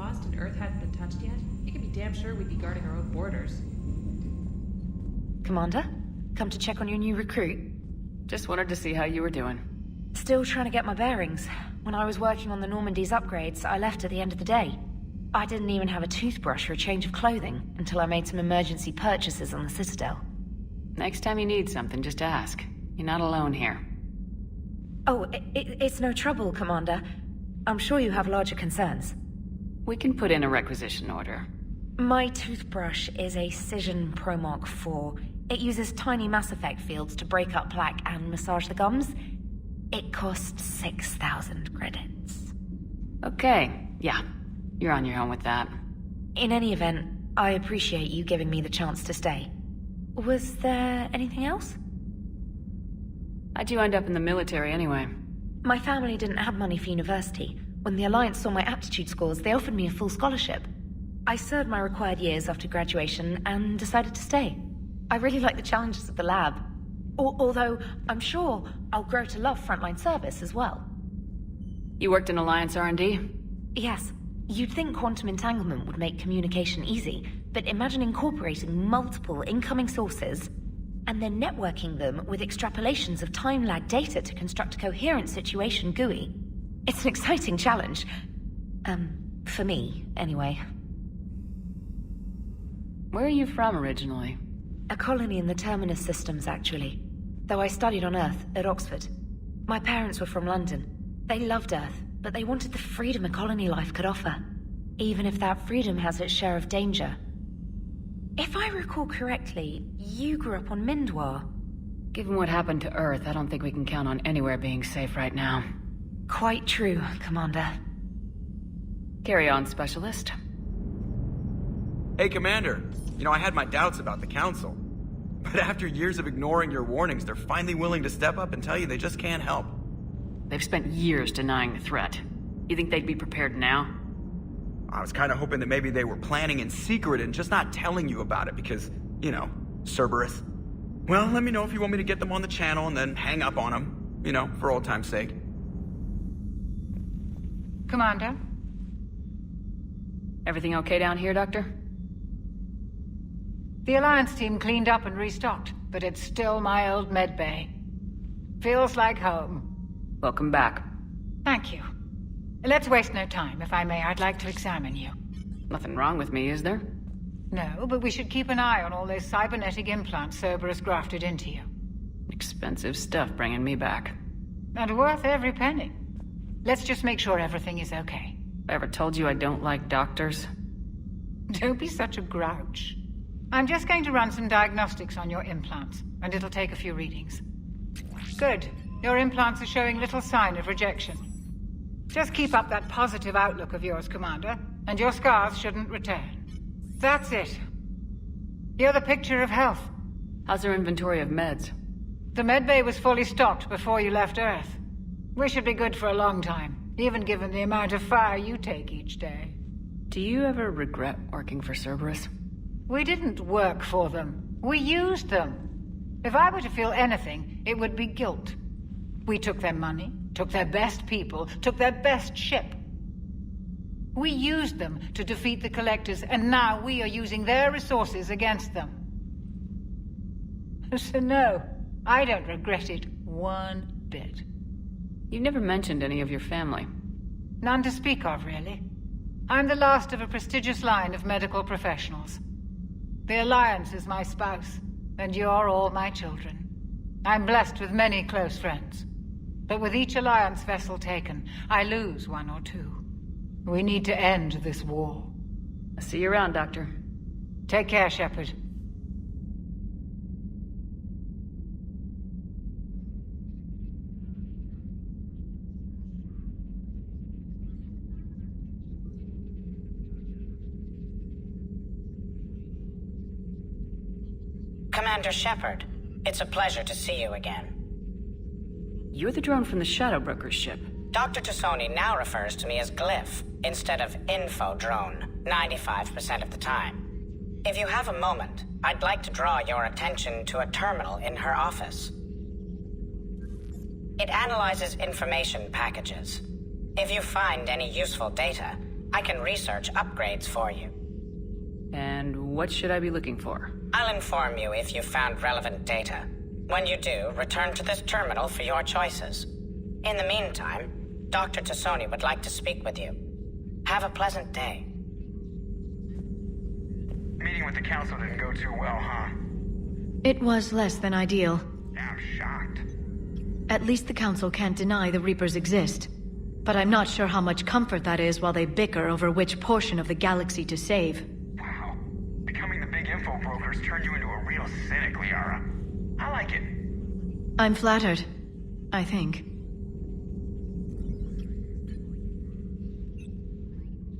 lost and Earth hadn't been touched yet, you can be damn sure we'd be guarding our own borders. Commander, come to check on your new recruit. Just wanted to see how you were doing. Still trying to get my bearings. When I was working on the Normandy's upgrades, I left at the end of the day. I didn't even have a toothbrush or a change of clothing until I made some emergency purchases on the Citadel. Next time you need something, just ask. You're not alone here. Oh, it's no trouble, Commander. I'm sure you have larger concerns. We can put in a requisition order. My toothbrush is a Cision Pro Mark IV. It uses tiny Mass Effect fields to break up plaque and massage the gums. It costs 6,000 credits. Okay, yeah. You're on your own with that. In any event, I appreciate you giving me the chance to stay. Was there anything else? How'd you end up in the military anyway? My family didn't have money for university. When the Alliance saw my aptitude scores, they offered me a full scholarship. I served my required years after graduation and decided to stay. I really like the challenges of the lab. Although, I'm sure I'll grow to love frontline service as well. You worked in Alliance R&D? Yes. You'd think quantum entanglement would make communication easy, but imagine incorporating multiple incoming sources and then networking them with extrapolations of time-lag data to construct a coherent situation GUI. It's an exciting challenge. For me, anyway. Where are you from originally? A colony in the Terminus systems, actually. Though I studied on Earth, at Oxford. My parents were from London. They loved Earth, but they wanted the freedom a colony life could offer. Even if that freedom has its share of danger. If I recall correctly, you grew up on Mindwar. Given what happened to Earth, I don't think we can count on anywhere being safe right now. Quite true, Commander. Carry on, Specialist. Hey, Commander. You know, I had my doubts about the Council. But after years of ignoring your warnings, they're finally willing to step up and tell you they just can't help. They've spent years denying the threat. You think they'd be prepared now? I was kind of hoping that maybe they were planning in secret and just not telling you about it because, you know, Cerberus. Well, let me know if you want me to get them on the channel and then hang up on them, you know, for old time's sake. Commander? Everything okay down here, Doctor? The Alliance team cleaned up and restocked, but it's still my old medbay. Feels like home. Welcome back. Thank you. Let's waste no time. If I may, I'd like to examine you. Nothing wrong with me, is there? No, but we should keep an eye on all those cybernetic implants Cerberus grafted into you. Expensive stuff bringing me back. And worth every penny. Let's just make sure everything is okay. I ever told you I don't like doctors? Don't be such a grouch. I'm just going to run some diagnostics on your implants, and it'll take a few readings. Good. Your implants are showing little sign of rejection. Just keep up that positive outlook of yours, Commander, and your scars shouldn't return. That's it. You're the picture of health. How's our inventory of meds? The medbay was fully stocked before you left Earth. We should be good for a long time, even given the amount of fire you take each day. Do you ever regret working for Cerberus? We didn't work for them. We used them. If I were to feel anything, it would be guilt. We took their money, took their best people, took their best ship. We used them to defeat the Collectors, and now we are using their resources against them. So no, I don't regret it one bit. You never mentioned any of your family. None to speak of, really. I'm the last of a prestigious line of medical professionals. The Alliance is my spouse, and you're all my children. I'm blessed with many close friends. But with each Alliance vessel taken, I lose one or two. We need to end this war. I'll see you around, Doctor. Take care, Shepard. Commander Shepard, it's a pleasure to see you again. You're the drone from the Shadow Broker's ship. Dr. Tassoni now refers to me as Glyph, instead of Info Drone, 95% of the time. If you have a moment, I'd like to draw your attention to a terminal in her office. It analyzes information packages. If you find any useful data, I can research upgrades for you. And what should I be looking for? I'll inform you if you've found relevant data. When you do, return to this terminal for your choices. In the meantime, Dr. Tassoni would like to speak with you. Have a pleasant day. Meeting with the council didn't go too well, huh? It was less than ideal. Yeah, I'm shocked. At least the council can't deny the Reapers exist. But I'm not sure how much comfort that is while they bicker over which portion of the galaxy to save. Wow. Becoming the big info brokers turned you into a real cynic, Liara. I like it. I'm flattered. I think.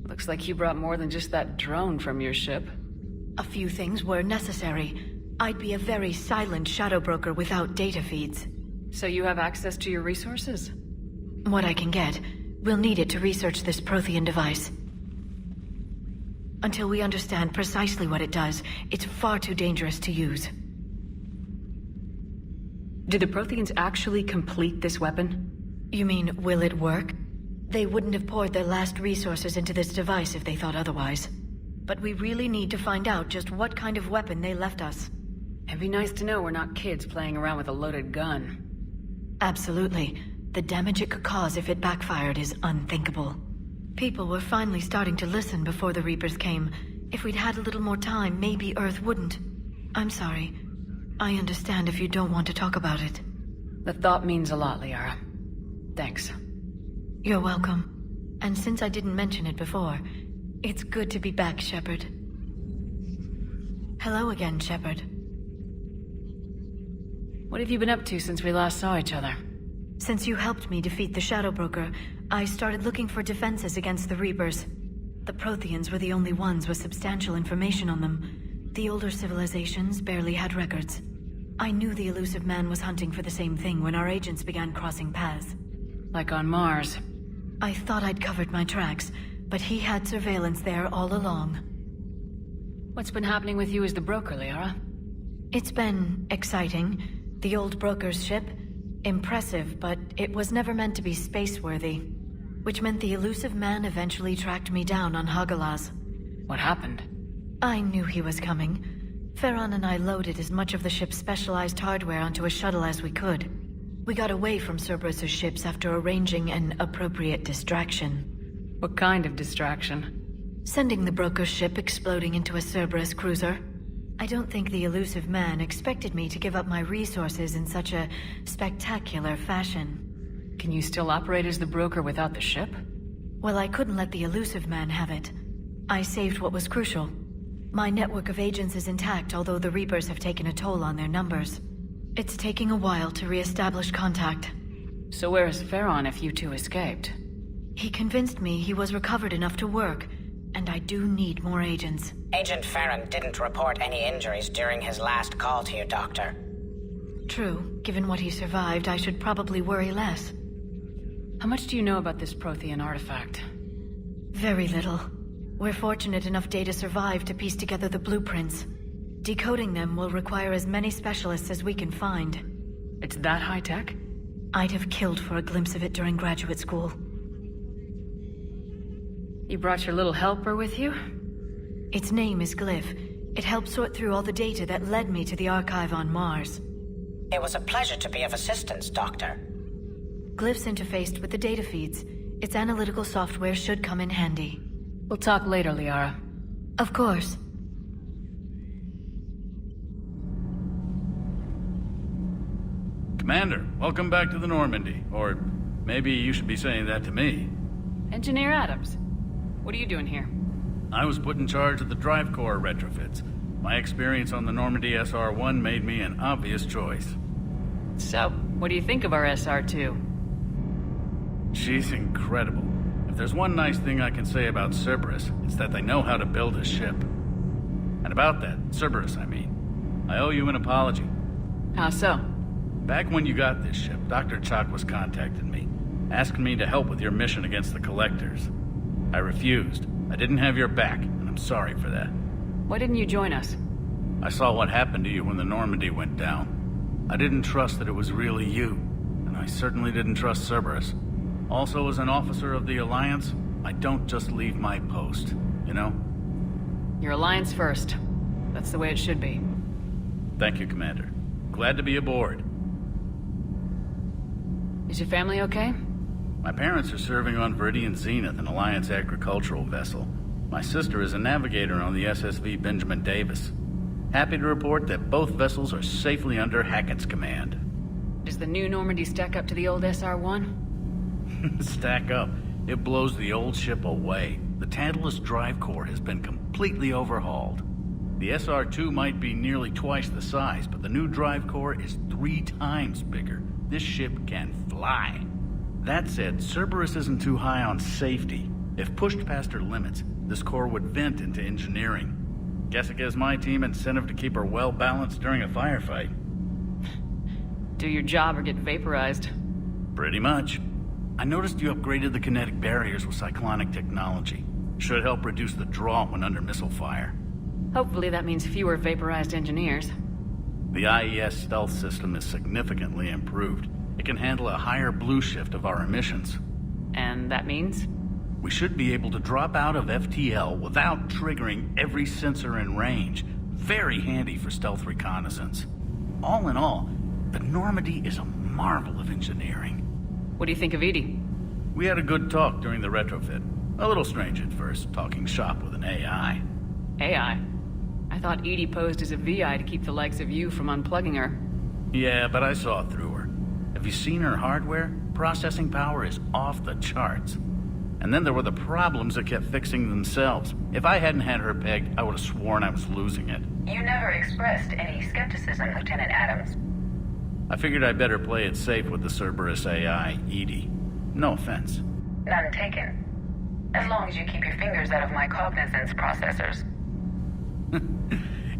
Looks like you brought more than just that drone from your ship. A few things were necessary. I'd be a very silent shadow broker without data feeds. So you have access to your resources? What I can get. We'll need it to research this Prothean device. Until we understand precisely what it does, it's far too dangerous to use. Did the Protheans actually complete this weapon? You mean, will it work? They wouldn't have poured their last resources into this device if they thought otherwise. But we really need to find out just what kind of weapon they left us. It'd be nice to know we're not kids playing around with a loaded gun. Absolutely. The damage it could cause if it backfired is unthinkable. People were finally starting to listen before the Reapers came. If we'd had a little more time, maybe Earth wouldn't. I'm sorry. I understand if you don't want to talk about it. The thought means a lot, Liara. Thanks. You're welcome. And since I didn't mention it before, it's good to be back, Shepard. Hello again, Shepard. What have you been up to since we last saw each other? Since you helped me defeat the Shadow Broker, I started looking for defenses against the Reapers. The Protheans were the only ones with substantial information on them. The older civilizations barely had records. I knew the elusive man was hunting for the same thing when our agents began crossing paths. Like on Mars. I thought I'd covered my tracks, but he had surveillance there all along. What's been happening with you as the broker, Liara? It's been exciting. The old broker's ship, impressive, but it was never meant to be space-worthy. Which meant the elusive man eventually tracked me down on Hagalaz. What happened? I knew he was coming. Farron and I loaded as much of the ship's specialized hardware onto a shuttle as we could. We got away from Cerberus's ships after arranging an appropriate distraction. What kind of distraction? Sending the broker's ship exploding into a Cerberus cruiser. I don't think the elusive man expected me to give up my resources in such a spectacular fashion. Can you still operate as the broker without the ship? Well, I couldn't let the elusive man have it. I saved what was crucial. My network of agents is intact, although the Reapers have taken a toll on their numbers. It's taking a while to re-establish contact. So where is Farron if you two escaped? He convinced me he was recovered enough to work, and I do need more agents. Agent Farron didn't report any injuries during his last call to you, Doctor. True. Given what he survived, I should probably worry less. How much do you know about this Prothean artifact? Very little. We're fortunate enough data survived to piece together the blueprints. Decoding them will require as many specialists as we can find. It's that high-tech? I'd have killed for a glimpse of it during graduate school. You brought your little helper with you? Its name is Glyph. It helped sort through all the data that led me to the archive on Mars. It was a pleasure to be of assistance, Doctor. Glyph's interfaced with the data feeds. Its analytical software should come in handy. We'll talk later, Liara. Of course. Commander, welcome back to the Normandy. Or maybe you should be saying that to me. Engineer Adams, what are you doing here? I was put in charge of the drive core retrofits. My experience on the Normandy SR-1 made me an obvious choice. So, what do you think of our SR-2? She's incredible. If there's one nice thing I can say about Cerberus, it's that they know how to build a ship. And about that, Cerberus, I mean, I owe you an apology. How so? Back when you got this ship, Dr. Chalk was contacting me, asking me to help with your mission against the Collectors. I refused. I didn't have your back, and I'm sorry for that. Why didn't you join us? I saw what happened to you when the Normandy went down. I didn't trust that it was really you, and I certainly didn't trust Cerberus. Also, as an officer of the Alliance, I I don't just leave my post, you know? Your alliance first. That's the way it should be. Thank you, Commander. Glad to be aboard. Is your family okay? My parents are serving on Viridian Zenith, an Alliance agricultural vessel. My sister is a navigator on the SSV Benjamin Davis. Happy to report that both vessels are safely under Hackett's command. Does the new Normandy stack up to the old SR-1? Stack up. It blows the old ship away. The Tantalus drive core has been completely overhauled. The SR-2 might be nearly twice the size, but the new drive core is 3 times bigger. This ship can fly. That said, Cerberus isn't too high on safety. If pushed past her limits, this core would vent into engineering. Guess it gives my team incentive to keep her well-balanced during a firefight. Do your job or get vaporized. Pretty much. I noticed you upgraded the kinetic barriers with cyclonic technology. Should help reduce the draw when under missile fire. Hopefully that means fewer vaporized engineers. The IES stealth system is significantly improved. It can handle a higher blue shift of our emissions. And that means? We should be able to drop out of FTL without triggering every sensor in range. Very handy for stealth reconnaissance. All in all, the Normandy is a marvel of engineering. What do you think of Edie? We had a good talk during the retrofit. A little strange at first, talking shop with an AI. AI? I thought Edie posed as a VI to keep the likes of you from unplugging her. Yeah, but I saw through her. Have you seen her hardware? Processing power is off the charts. And then there were the problems that kept fixing themselves. If I hadn't had her pegged, I would have sworn I was losing it. You never expressed any skepticism, Lieutenant Adams. I figured I'd better play it safe with the Cerberus AI, Edie. No offense. None taken. As long as you keep your fingers out of my cognizance processors.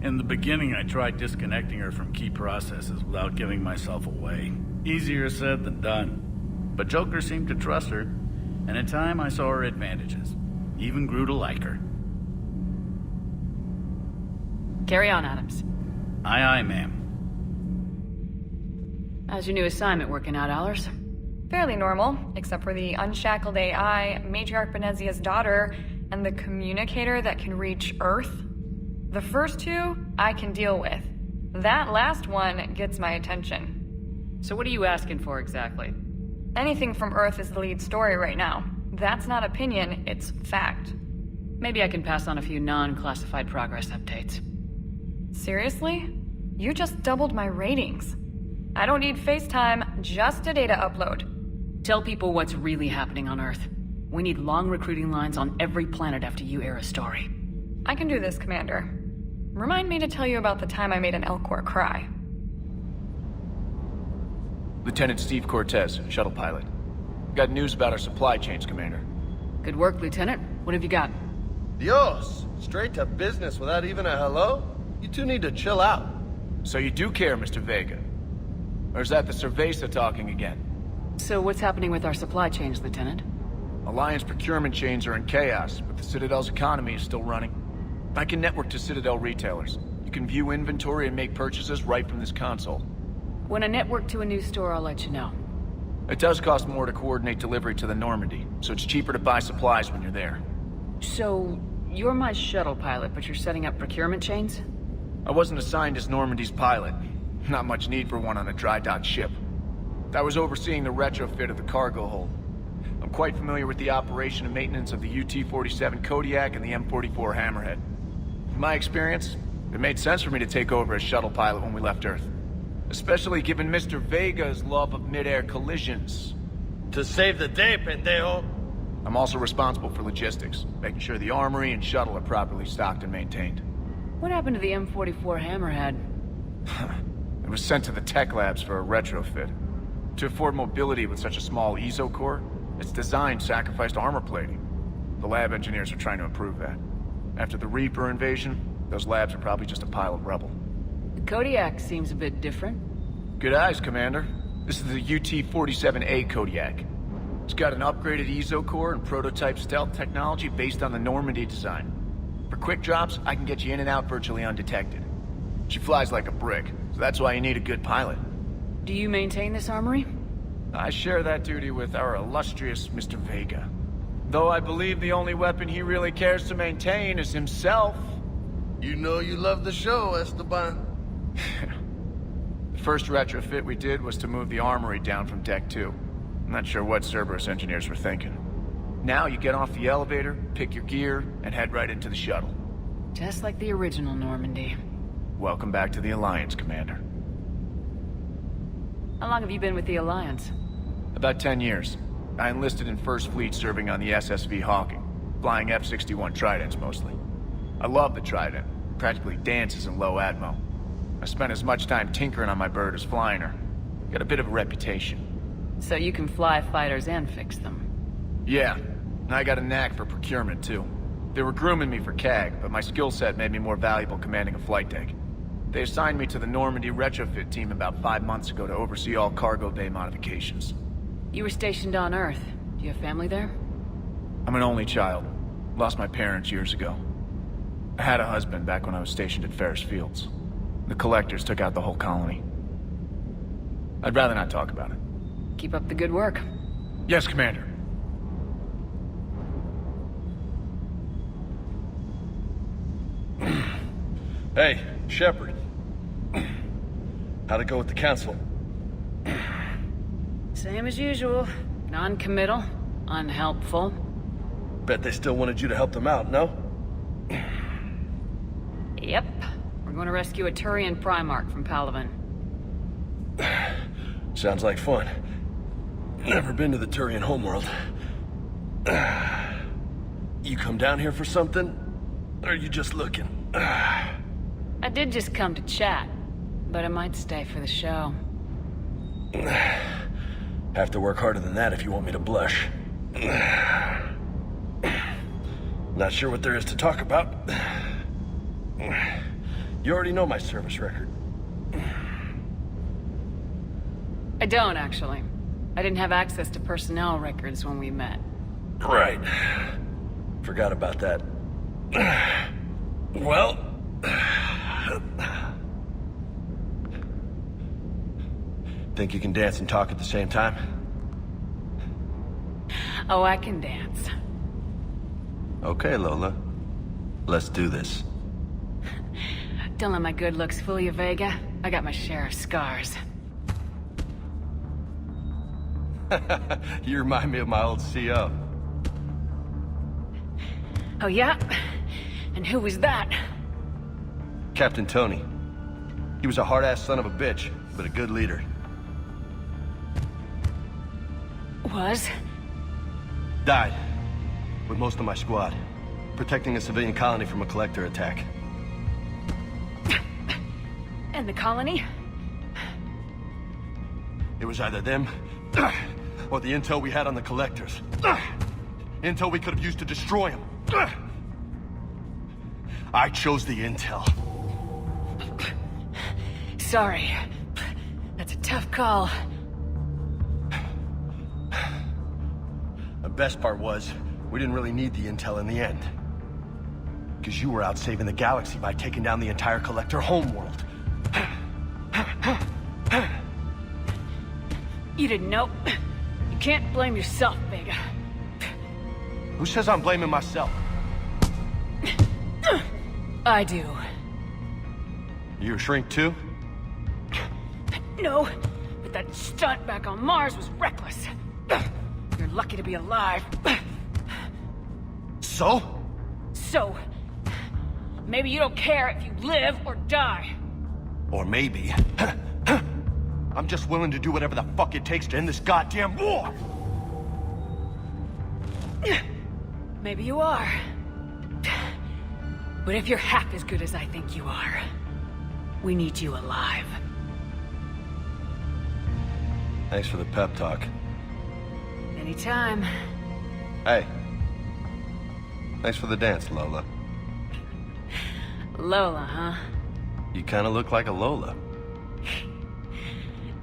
In the beginning, I tried disconnecting her from key processes without giving myself away. Easier said than done. But Joker seemed to trust her, and in time I saw her advantages. Even grew to like her. Carry on, Adams. Aye, aye, ma'am. How's your new assignment working out, Allers? Fairly normal, except for the unshackled AI, Matriarch Benezia's daughter, and the communicator that can reach Earth. The first 2, I can deal with. That last one gets my attention. So what are you asking for exactly? Anything from Earth is the lead story right now. That's not opinion, it's fact. Maybe I can pass on a few non-classified progress updates. Seriously? You just doubled my ratings. I don't need FaceTime, just a data upload. Tell people what's really happening on Earth. We need long recruiting lines on every planet after you air a story. I can do this, Commander. Remind me to tell you about the time I made an Elcor cry. Lieutenant Steve Cortez, shuttle pilot. Got news about our supply chains, Commander. Good work, Lieutenant. What have you got? Dios! Straight to business without even a hello? You two need to chill out. So you do care, Mr. Vega? Or is that the Cerveza talking again? So what's happening with our supply chains, Lieutenant? Alliance procurement chains are in chaos, but the Citadel's economy is still running. I can network to Citadel retailers. You can view inventory and make purchases right from this console. When I network to a new store, I'll let you know. It does cost more to coordinate delivery to the Normandy, so it's cheaper to buy supplies when you're there. So, you're my shuttle pilot, but you're setting up procurement chains? I wasn't assigned as Normandy's pilot. Not much need for one on a dry dock ship. I was overseeing the retrofit of the cargo hold. I'm quite familiar with the operation and maintenance of the UT-47 Kodiak and the M44 Hammerhead. In my experience, it made sense for me to take over as shuttle pilot when we left Earth. Especially given Mr. Vega's love of mid-air collisions. To save the day, pendejo. I'm also responsible for logistics, making sure the armory and shuttle are properly stocked and maintained. What happened to the M44 Hammerhead? It was sent to the tech labs for a retrofit. To afford mobility with such a small ESO core, its design sacrificed armor plating. The lab engineers are trying to improve that. After the Reaper invasion, those labs are probably just a pile of rubble. The Kodiak seems a bit different. Good eyes, Commander. This is the UT-47A Kodiak. It's got an upgraded ESO core and prototype stealth technology based on the Normandy design. For quick drops, I can get you in and out virtually undetected. She flies like a brick, so that's why you need a good pilot. Do you maintain this armory? I share that duty with our illustrious Mr. Vega. Though I believe the only weapon he really cares to maintain is himself. You know you love the show, Esteban. The first retrofit we did was to move the armory down from Deck 2. I'm not sure what Cerberus engineers were thinking. Now you get off the elevator, pick your gear, and head right into the shuttle. Just like the original Normandy. Welcome back to the Alliance, Commander. How long have you been with the Alliance? About 10 years. I enlisted in First Fleet serving on the SSV Hawking, flying F-61 Tridents mostly. I love the Trident. Practically dances in low atmo. I spent as much time tinkering on my bird as flying her. Got a bit of a reputation. So you can fly fighters and fix them? Yeah, and I got a knack for procurement too. They were grooming me for CAG, but my skill set made me more valuable commanding a flight deck. They assigned me to the Normandy retrofit team about 5 months ago to oversee all cargo bay modifications. You were stationed on Earth. Do you have family there? I'm an only child. Lost my parents years ago. I had a husband back when I was stationed at Ferris Fields. The Collectors took out the whole colony. I'd rather not talk about it. Keep up the good work. Yes, Commander. Hey, Shepard. How'd it go with the Council? Same as usual. Non-committal. Unhelpful. Bet they still wanted you to help them out, no? Yep. We're going to rescue a Turian Primarch from Palaven. Sounds like fun. Never been to the Turian homeworld. You come down here for something? Or are you just looking? I did just come to chat, but I might stay for the show. Have to work harder than that if you want me to blush. Not sure what there is to talk about. You already know my service record. I don't, actually. I didn't have access to personnel records when we met. Right. Forgot about that. Well... Think you can dance and talk at the same time? Oh, I can dance. Okay, Lola. Let's do this. Don't let my good looks fool you, Vega. I got my share of scars. You remind me of my old CO. Oh, yeah? And who was that? Captain Tony. He was a hard-ass son of a bitch, but a good leader. Was? Died. With most of my squad. Protecting a civilian colony from a collector attack. And the colony? It was either them, or the intel we had on the collectors. Intel we could have used to destroy them. I chose the intel. Sorry. That's a tough call. The best part was, we didn't really need the intel in the end. Because you were out saving the galaxy by taking down the entire collector homeworld. You didn't know. You can't blame yourself, Vega. Who says I'm blaming myself? I do. You a shrink too? No, but that stunt back on Mars was reckless. You're lucky to be alive. So? So, maybe you don't care if you live or die. Or maybe... I'm just willing to do whatever the fuck it takes to end this goddamn war! Maybe you are. But if you're half as good as I think you are, we need you alive. Thanks for the pep talk. Anytime. Hey. Thanks for the dance, Lola. Lola, huh? You kinda look like a Lola.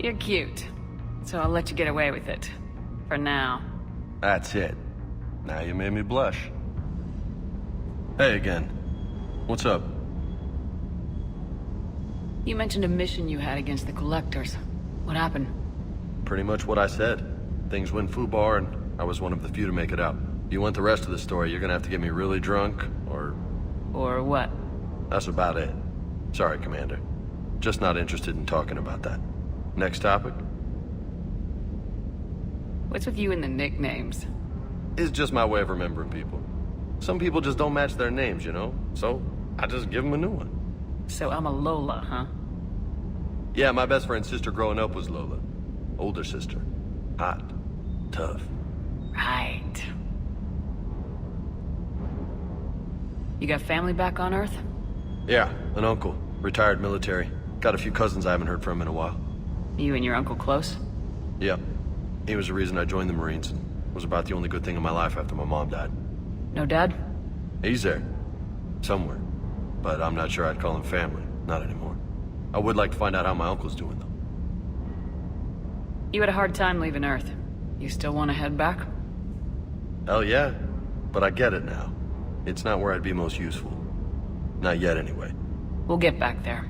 You're cute. So I'll let you get away with it. For now. That's it. Now you made me blush. Hey again. What's up? You mentioned a mission you had against the Collectors. What happened? Pretty much what I said. Things went foobar and I was one of the few to make it out. you want the rest of the story, you're gonna have to get me really drunk, or... Or what? That's about it. Sorry, Commander. Just not interested in talking about that. Next topic? What's with you and the nicknames? It's just my way of remembering people. Some people just don't match their names, you know? So, I just give them a new one. So I'm a Lola, huh? Yeah, my best friend's sister growing up was Lola. Older sister. Hot. Tough. Right. You got family back on Earth? Yeah, an uncle. Retired military. Got a few cousins I haven't heard from in a while. You and your uncle close? Yep. He was the reason I joined the Marines, and was about the only good thing in my life after my mom died. No dad? He's there. Somewhere. But I'm not sure I'd call him family. Not anymore. I would like to find out how my uncle's doing, though. You had a hard time leaving Earth. You still want to head back? Hell yeah. But I get it now. It's not where I'd be most useful. Not yet, anyway. We'll get back there.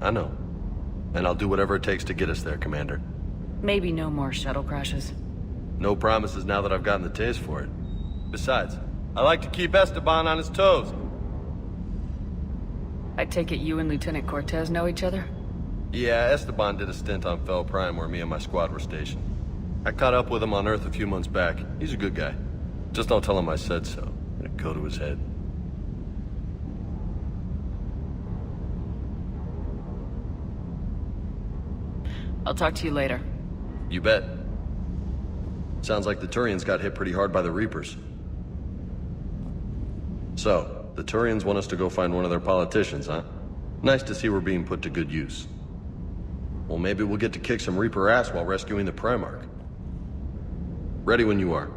I know. And I'll do whatever it takes to get us there, Commander. Maybe no more shuttle crashes. No promises now that I've gotten the taste for it. Besides, I like to keep Esteban on his toes. I take it you and Lieutenant Cortez know each other? Yeah, Esteban did a stint on Fel Prime where me and my squad were stationed. I caught up with him on Earth a few months back. He's a good guy. Just don't tell him I said so. It'd go to his head. I'll talk to you later. You bet. Sounds like the Turians got hit pretty hard by the Reapers. So, the Turians want us to go find one of their politicians, huh? Nice to see we're being put to good use. Well, maybe we'll get to kick some Reaper ass while rescuing the Primarch. Ready when you are.